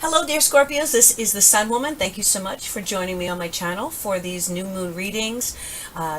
Hello dear Scorpios, this is the Sun Woman. Thank you so much for joining me on my channel for these new moon readings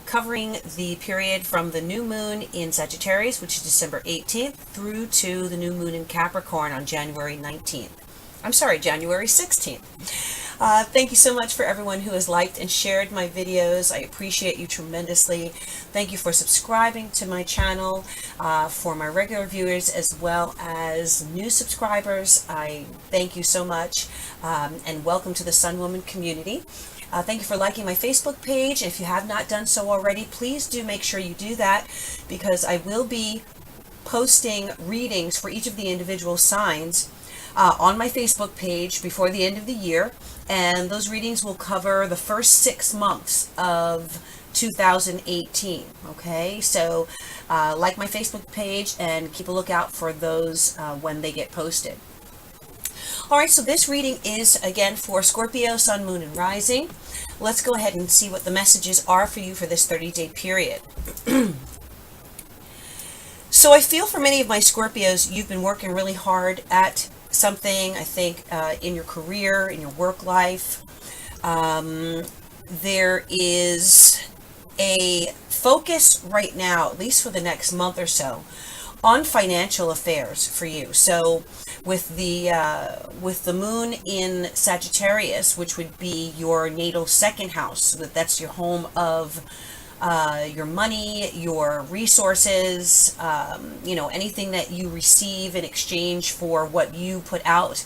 covering the period from the new moon in Sagittarius, which is December 18th, through to the new moon in Capricorn on January 19th. I'm sorry, January 16th. Thank you so much for everyone who has liked and shared my videos. I appreciate you tremendously. Thank you for subscribing to my channel. For my regular viewers as well as new subscribers, I thank you so much and welcome to the Sun Woman community. Thank you for liking my Facebook page. If you have not done so already, please do make sure you do that, because I will be posting readings for each of the individual signs on my Facebook page before the end of the year, and those readings will cover the first 6 months of 2018. Okay, so like my Facebook page and keep a lookout for those when they get posted. All right, so this reading is again for Scorpio, Sun, Moon, and Rising. Let's go ahead and see what the messages are for you for this 30-day period. So I feel for many of my Scorpios, you've been working really hard at something, I think, in your career, in your work life. There is a focus right now, at least for the next month or so, on financial affairs for you. So with the moon in Sagittarius, which would be your natal second house, that's your home of your money, your resources, anything that you receive in exchange for what you put out,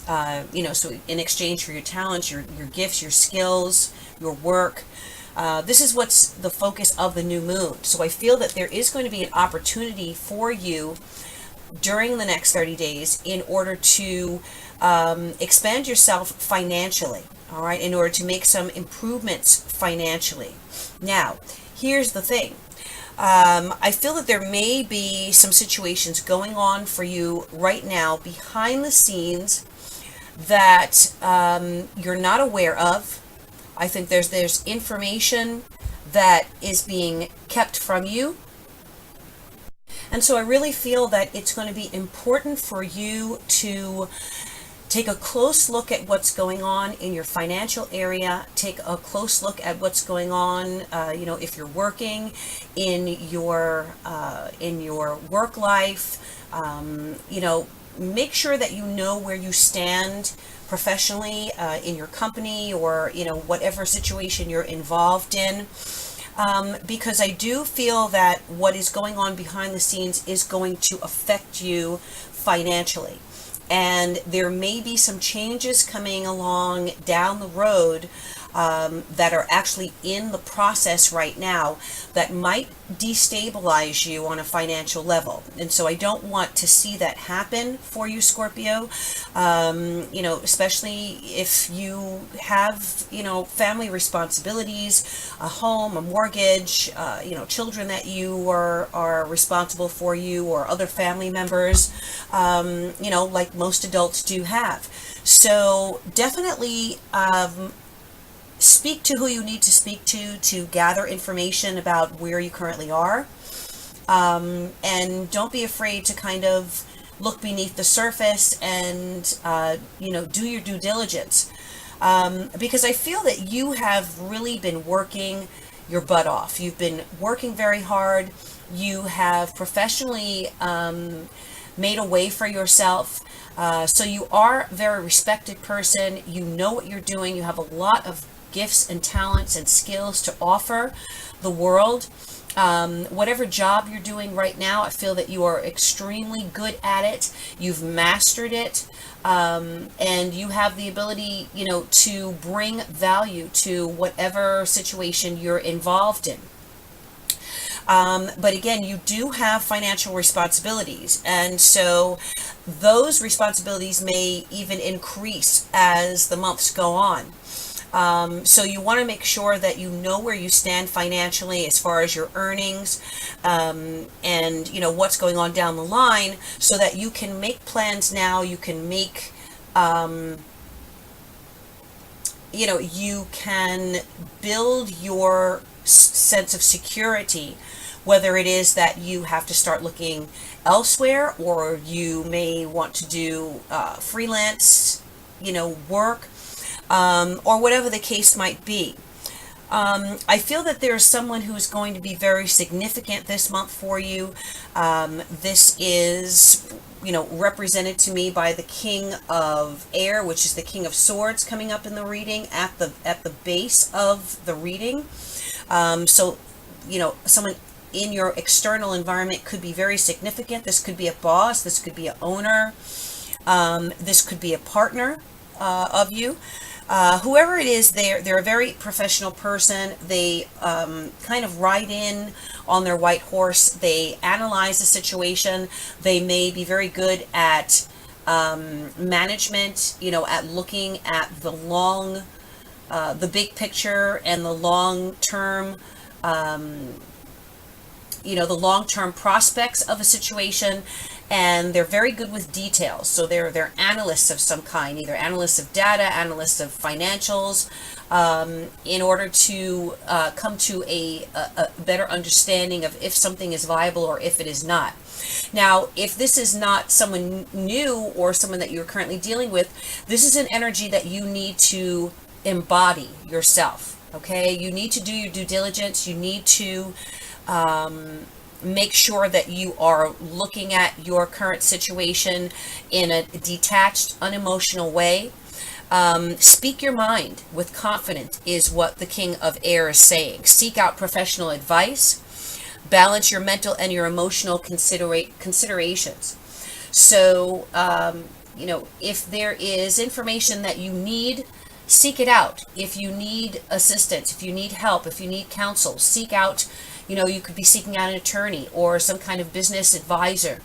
so in exchange for your talents, your gifts, your skills, your work. This is what's the focus of the new moon. So I feel that there is going to be an opportunity for you during the next 30 days in order to expand yourself financially, all right, in order to make some improvements financially. Now, here's the thing. I feel that there may be some situations going on for you right now behind the scenes that you're not aware of. I think there's information that is being kept from you. And so I really feel that it's going to be important for you to take a close look at what's going on in your financial area. Take a close look at what's going on, if you're working in your work life. Make sure that you know where you stand professionally in your company, or whatever situation you're involved in. Because I do feel that what is going on behind the scenes is going to affect you financially. And there may be some changes coming along down the road that are actually in the process right now that might destabilize you on a financial level. And so I don't want to see that happen for you, Scorpio, especially if you have, family responsibilities, a home, a mortgage, children that you are responsible for, you or other family members, like most adults do have. So definitely, speak to who you need to speak to gather information about where you currently are. And don't be afraid to kind of look beneath the surface and, do your due diligence. Because I feel that you have really been working your butt off. You've been working very hard. You have professionally made a way for yourself. So you are a very respected person. You know what you're doing. You have a lot of gifts and talents and skills to offer the world. Whatever job you're doing right now, I feel that you are extremely good at it. You've mastered it, and you have the ability, to bring value to whatever situation you're involved in. But again, you do have financial responsibilities, and so those responsibilities may even increase as the months go on. So you want to make sure that you know where you stand financially as far as your earnings, and what's going on down the line, so that you can make plans now. You can make, you can build your sense of security, whether it is that you have to start looking elsewhere, or you may want to do freelance work, or whatever the case might be. I feel that there's someone who's going to be very significant this month for you. This is, represented to me by the King of Air, which is the King of Swords, coming up in the reading at the base of the reading. So, someone in your external environment could be very significant. This could be a boss. This could be an owner. This could be a partner of you. Whoever it is, they're a very professional person. They kind of ride in on their white horse. They analyze the situation. They may be very good at management, at looking at the big picture and the long term, the long-term prospects of a situation. And they're very good with details. So they're analysts of some kind, either analysts of data, analysts of financials, in order to come to a better understanding of if something is viable or if it is not. Now, if this is not someone new or someone that you're currently dealing with, this is an energy that you need to embody yourself, okay? You need to do your due diligence. You need to make sure that you are looking at your current situation in a detached, unemotional way. Speak your mind with confidence is what the King of Air is saying. Seek out professional advice. Balance your mental and your emotional considerations. So, if there is information that you need, seek it out. If you need assistance, if you need help, if you need counsel, seek out. You could be seeking out an attorney or some kind of business advisor.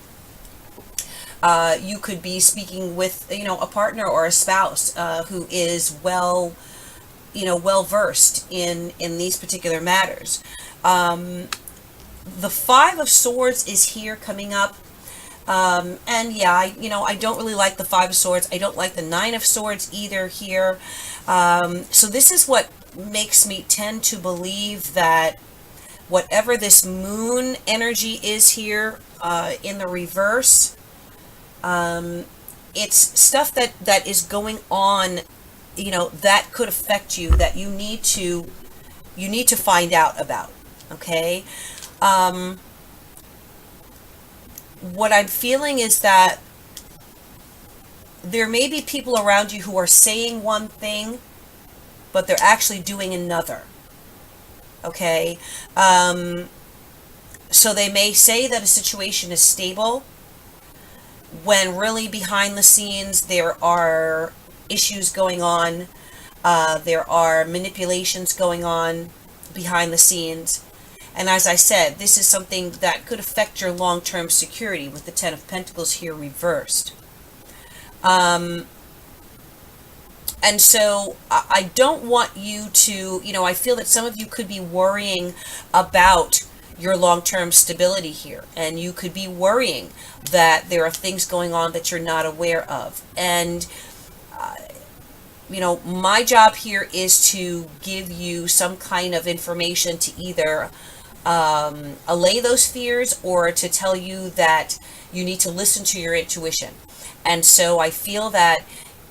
You could be speaking with, a partner or a spouse who is well versed in these particular matters. The Five of Swords is here coming up. And yeah, I don't really like the Five of Swords. I don't like the Nine of Swords either here. So this is what makes me tend to believe that whatever this moon energy is here in the reverse, it's stuff that is going on, that could affect you, that you need to find out about, okay? What I'm feeling is that there may be people around you who are saying one thing, but they're actually doing another. Okay, so they may say that a situation is stable when really behind the scenes there are issues going on, there are manipulations going on behind the scenes. And as I said, this is something that could affect your long-term security with the Ten of Pentacles here reversed. And so I don't want you to, I feel that some of you could be worrying about your long-term stability here. And you could be worrying that there are things going on that you're not aware of. And, my job here is to give you some kind of information to either allay those fears or to tell you that you need to listen to your intuition. And so I feel that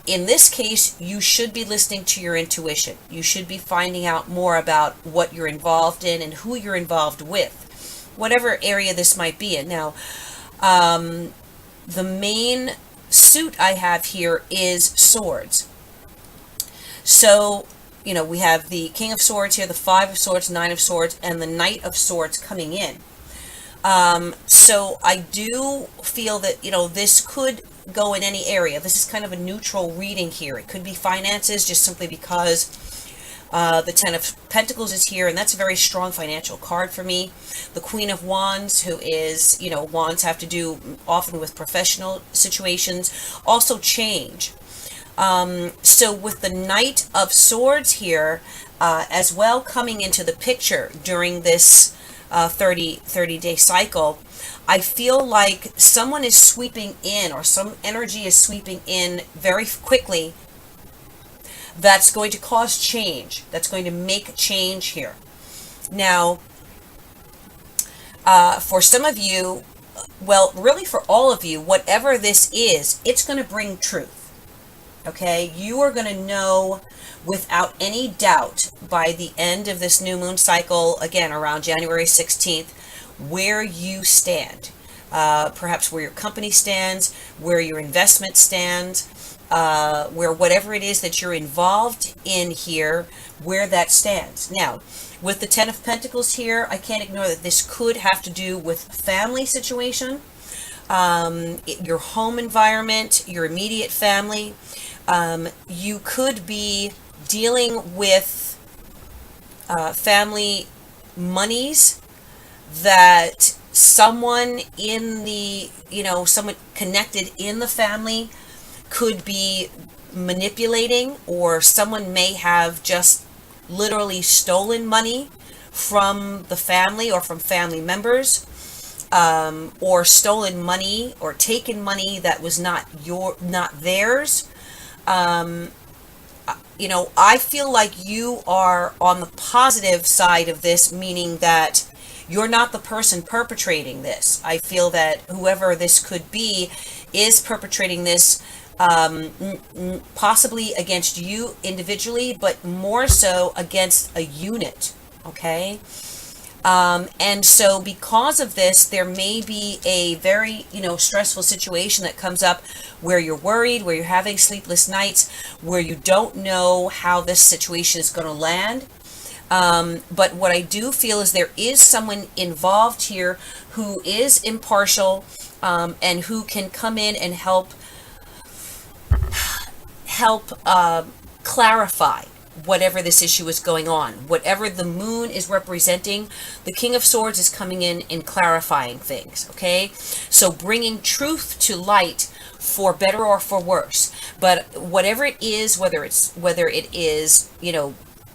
in this case, you should be listening to your intuition. You should be finding out more about what you're involved in and who you're involved with, whatever area this might be in. Now, the main suit I have here is swords. So, we have the King of Swords here, the Five of Swords, Nine of Swords, and the Knight of Swords coming in. So I do feel that, this could go in any area. This is kind of a neutral reading here. It could be finances just simply because the Ten of Pentacles is here, and that's a very strong financial card for me. The Queen of Wands, who is, wands have to do often with professional situations, also change. So with the Knight of Swords here, as well coming into the picture during this 30-day cycle, I feel like someone is sweeping in, or some energy is sweeping in very quickly that's going to cause change, that's going to make change here. Now, for some of you, well, really for all of you, whatever this is, it's going to bring truth. Okay, you are going to know without any doubt by the end of this new moon cycle, again around January 16th, where you stand. Perhaps where your company stands, where your investment stands, where whatever it is that you're involved in here, where that stands. Now, with the Ten of Pentacles here, I can't ignore that this could have to do with family situation, your home environment, your immediate family. You could be dealing with family monies that someone in the, someone connected in the family could be manipulating, or someone may have just literally stolen money from the family or from family members, or stolen money or taken money that was not theirs. I feel like you are on the positive side of this, meaning that you're not the person perpetrating this. I feel that whoever this could be is perpetrating this, possibly against you individually, but more so against a unit. Okay? And so because of this, there may be a very, stressful situation that comes up where you're worried, where you're having sleepless nights, where you don't know how this situation is going to land. But what I do feel is there is someone involved here who is impartial, and who can come in and help clarify whatever this issue is going on. Whatever the moon is representing, the King of Swords is coming in and clarifying things, okay? So bringing truth to light, for better or for worse. But whatever it is, whether it is,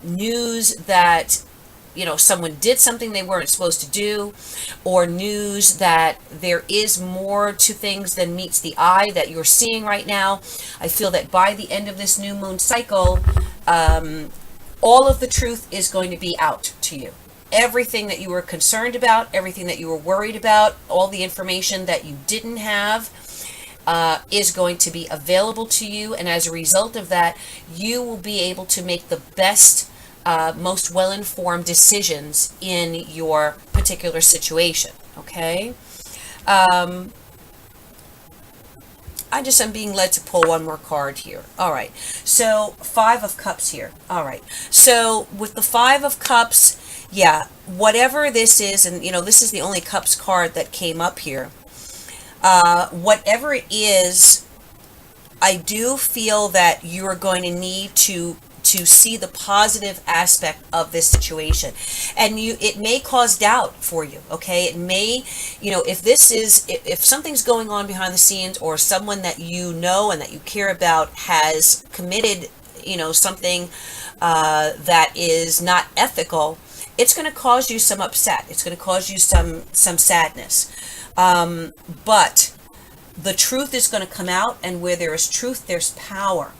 news that, someone did something they weren't supposed to do, or news that there is more to things than meets the eye that you're seeing right now, I feel that by the end of this new moon cycle, all of the truth is going to be out to you. Everything that you were concerned about, everything that you were worried about, all the information that you didn't have, is going to be available to you. And as a result of that, you will be able to make the best, most well-informed decisions in your particular situation. Okay? I'm being led to pull one more card here. All right. So, Five of Cups here. All right. So, with the Five of Cups, yeah, whatever this is, and, this is the only Cups card that came up here. Whatever it is, I do feel that you're going to need to see the positive aspect of this situation, and it may cause doubt for you. Okay, it may, if something's going on behind the scenes, or someone that you know and that you care about has committed, something that is not ethical, it's going to cause you some upset. It's going to cause you some sadness. But the truth is going to come out, and where there is truth, there's power.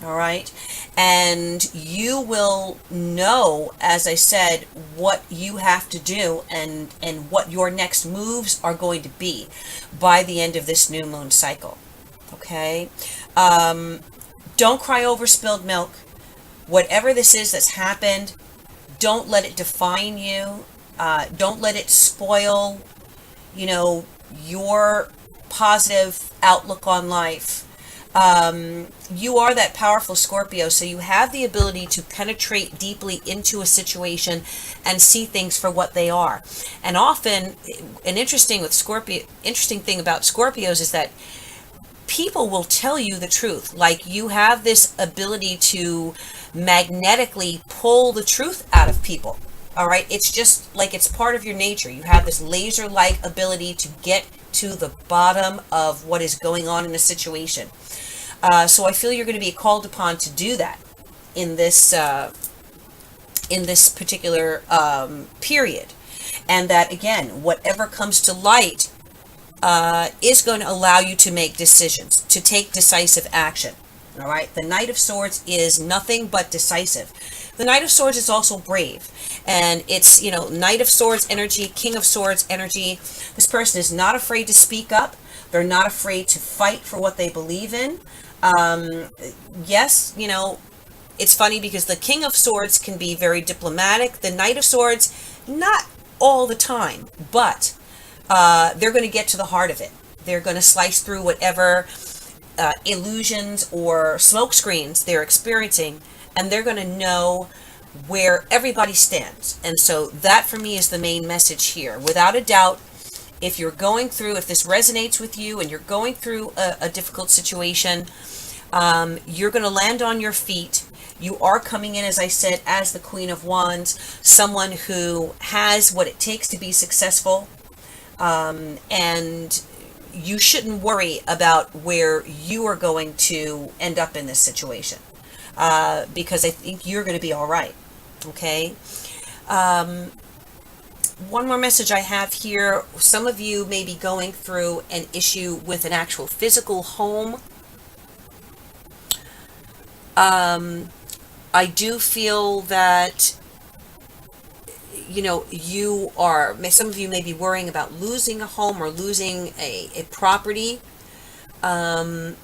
All right. And you will know, as I said, what you have to do and what your next moves are going to be by the end of this new moon cycle. Okay. Don't cry over spilled milk. Whatever this is that's happened, don't let it define you. Don't let it spoil, your positive outlook on life. You are that powerful Scorpio, so you have the ability to penetrate deeply into a situation and see things for what they are. And often, an interesting thing about Scorpios is that people will tell you the truth. Like, you have this ability to magnetically pull the truth out of people. All right, it's just like it's part of your nature. You have this laser-like ability to get to the bottom of what is going on in a situation. So I feel you're going to be called upon to do that in this particular period, and that, again, whatever comes to light is going to allow you to make decisions, to take decisive action. All right, the Knight of Swords is nothing but decisive. The Knight of Swords is also brave, and it's, Knight of Swords energy, King of Swords energy. This person is not afraid to speak up. They're not afraid to fight for what they believe in. Yes, it's funny because the King of Swords can be very diplomatic. The Knight of Swords, not all the time, but they're going to get to the heart of it. They're going to slice through whatever illusions or smoke screens they're experiencing, and they're going to know where everybody stands. And so that for me is the main message here. Without a doubt, if this resonates with you and you're going through a difficult situation, you're going to land on your feet. You are coming in, as I said, as the Queen of Wands, someone who has what it takes to be successful. And you shouldn't worry about where you are going to end up in this situation, because I think you're going to be all right. Okay. One more message I have here. Some of you may be going through an issue with an actual physical home. I do feel that, some of you may be worrying about losing a home or losing a property. I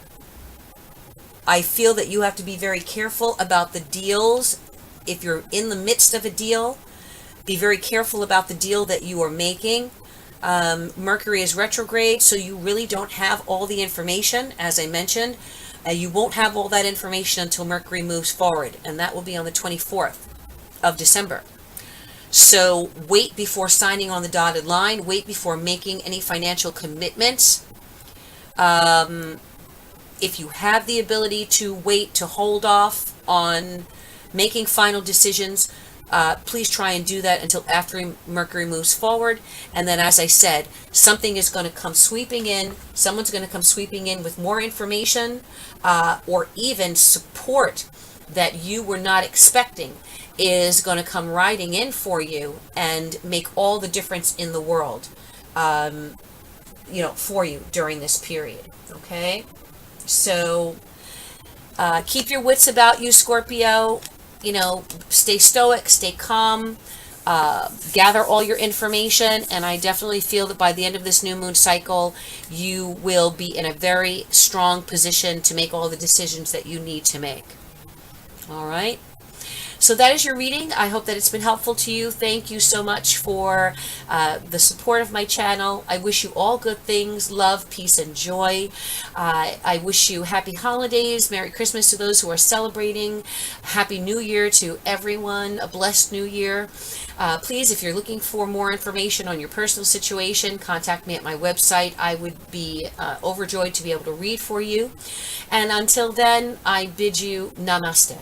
feel that you have to be very careful about the deals. If you're in the midst of a deal, be very careful about the deal that you are making. Mercury is retrograde, so you really don't have all the information, as I mentioned. You won't have all that information until Mercury moves forward, and that will be on the 24th of December. So wait before signing on the dotted line. Wait before making any financial commitments. If you have the ability to wait, to hold off on making final decisions, please try and do that until after Mercury moves forward. And then, as I said, something is going to come sweeping in. Someone's going to come sweeping in with more information, or even support that you were not expecting is going to come riding in for you and make all the difference in the world, for you during this period. Okay? So keep your wits about you, Scorpio. Stay stoic, stay calm, gather all your information, and I definitely feel that by the end of this new moon cycle, you will be in a very strong position to make all the decisions that you need to make. All right? So that is your reading. I hope that it's been helpful to you. Thank you so much for the support of my channel. I wish you all good things, love, peace, and joy. I wish you happy holidays, Merry Christmas to those who are celebrating, Happy New Year to everyone, a blessed New Year. Please, if you're looking for more information on your personal situation, contact me at my website. I would be overjoyed to be able to read for you. And until then, I bid you namaste.